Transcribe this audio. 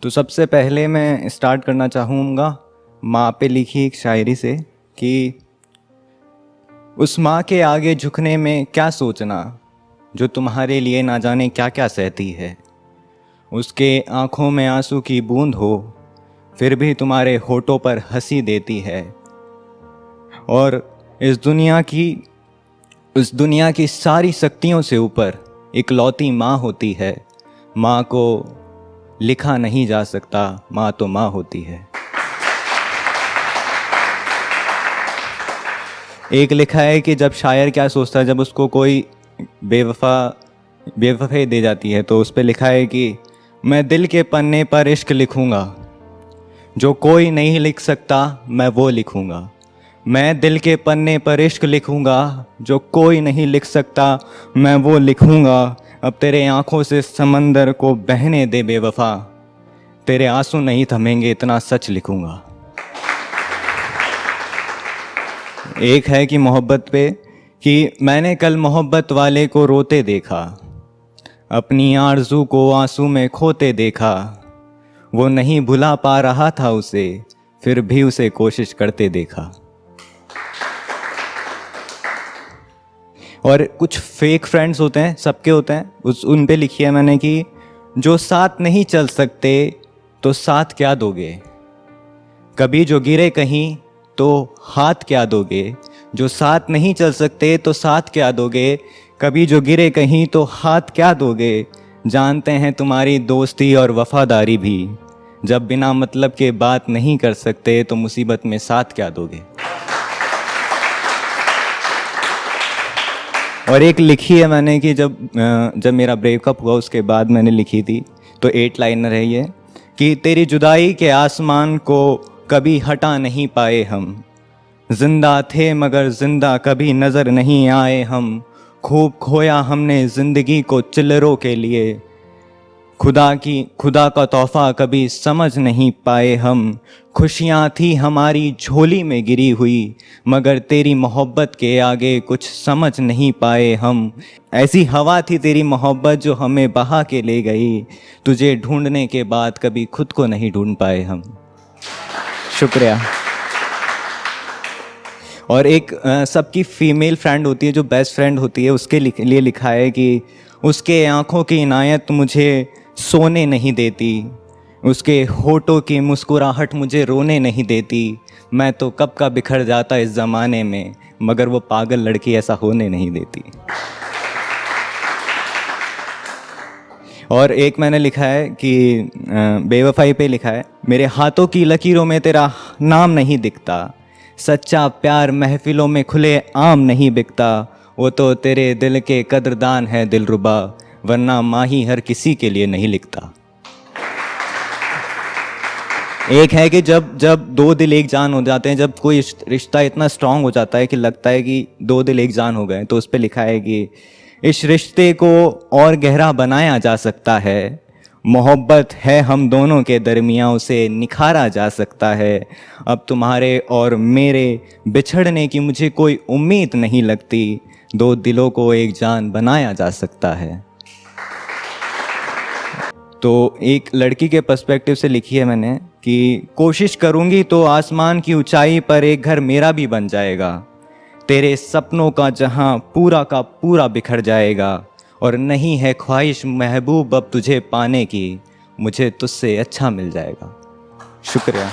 तो सबसे पहले मैं स्टार्ट करना चाहूँगा माँ पे लिखी एक शायरी से कि उस माँ के आगे झुकने में क्या सोचना, जो तुम्हारे लिए ना जाने क्या क्या सहती है। उसके आँखों में आंसू की बूंद हो, फिर भी तुम्हारे होठों पर हंसी देती है। और इस दुनिया की सारी शक्तियों से ऊपर इकलौती माँ होती है। माँ को लिखा नहीं जा सकता, माँ तो माँ होती है। एक लिखा है कि जब शायर क्या सोचता है जब उसको कोई बेवफाई दे जाती है, तो उस पर लिखा है कि मैं दिल के पन्ने पर इश्क लिखूंगा, जो कोई नहीं लिख सकता मैं वो लिखूंगा। मैं दिल के पन्ने पर इश्क लिखूंगा, जो कोई नहीं लिख सकता मैं वो लिखूंगा। अब तेरे आंखों से समंदर को बहने दे बेवफा, तेरे आंसू नहीं थमेंगे इतना सच लिखूंगा। एक है कि मोहब्बत पे कि मैंने कल मोहब्बत वाले को रोते देखा, अपनी आरज़ू को आंसू में खोते देखा। वो नहीं भुला पा रहा था उसे, फिर भी उसे कोशिश करते देखा। और कुछ फेक फ्रेंड्स होते हैं, सबके होते हैं, उन पे लिखी है मैंने कि जो साथ नहीं चल सकते तो साथ क्या दोगे, कभी जो गिरे कहीं तो हाथ क्या दोगे। जो साथ नहीं चल सकते तो साथ क्या दोगे, कभी जो गिरे कहीं तो हाथ क्या दोगे। जानते हैं तुम्हारी दोस्ती और वफादारी भी, जब बिना मतलब के बात नहीं कर सकते तो मुसीबत में साथ क्या दोगे। और एक लिखी है मैंने कि जब मेरा ब्रेकअप हुआ उसके बाद मैंने लिखी थी, तो 8 लाइनर है ये कि तेरी जुदाई के आसमान को कभी हटा नहीं पाए हम, जिंदा थे मगर जिंदा कभी नज़र नहीं आए हम। खूब खोया हमने ज़िंदगी को चिल्लरों के लिए, खुदा का तोहफा कभी समझ नहीं पाए हम। खुशियाँ थी हमारी झोली में गिरी हुई, मगर तेरी मोहब्बत के आगे कुछ समझ नहीं पाए हम। ऐसी हवा थी तेरी मोहब्बत जो हमें बहा के ले गई, तुझे ढूंढने के बाद कभी खुद को नहीं ढूंढ पाए हम। शुक्रिया। और एक सबकी फीमेल फ्रेंड होती है जो बेस्ट फ्रेंड होती है, उसके लिए लिखा है कि उसके आँखों की इनायत मुझे सोने नहीं देती, उसके होठों की मुस्कुराहट मुझे रोने नहीं देती। मैं तो कब का बिखर जाता इस ज़माने में, मगर वो पागल लड़की ऐसा होने नहीं देती। और एक मैंने लिखा है कि बेवफाई पे लिखा है, मेरे हाथों की लकीरों में तेरा नाम नहीं दिखता, सच्चा प्यार महफिलों में खुले आम नहीं बिकता। वो तो तेरे दिल के कदरदान है दिलरुबा, वरना माँ ही हर किसी के लिए नहीं लिखता। एक है कि जब 2 दिल एक जान हो जाते हैं, जब कोई रिश्ता इतना स्ट्रांग हो जाता है कि लगता है कि 2 दिल एक जान हो गए, तो उस पर लिखा है कि इस रिश्ते को और गहरा बनाया जा सकता है, मोहब्बत है हम दोनों के दरमियाँ उसे निखारा जा सकता है। अब तुम्हारे और मेरे बिछड़ने की मुझे कोई उम्मीद नहीं लगती, 2 दिलों को एक जान बनाया जा सकता है। तो एक लड़की के पर्सपेक्टिव से लिखी है मैंने कि कोशिश करूँगी तो आसमान की ऊंचाई पर एक घर मेरा भी बन जाएगा, तेरे सपनों का जहां पूरा का पूरा बिखर जाएगा। और नहीं है ख्वाहिश महबूब अब तुझे पाने की, मुझे तुझसे अच्छा मिल जाएगा। शुक्रिया।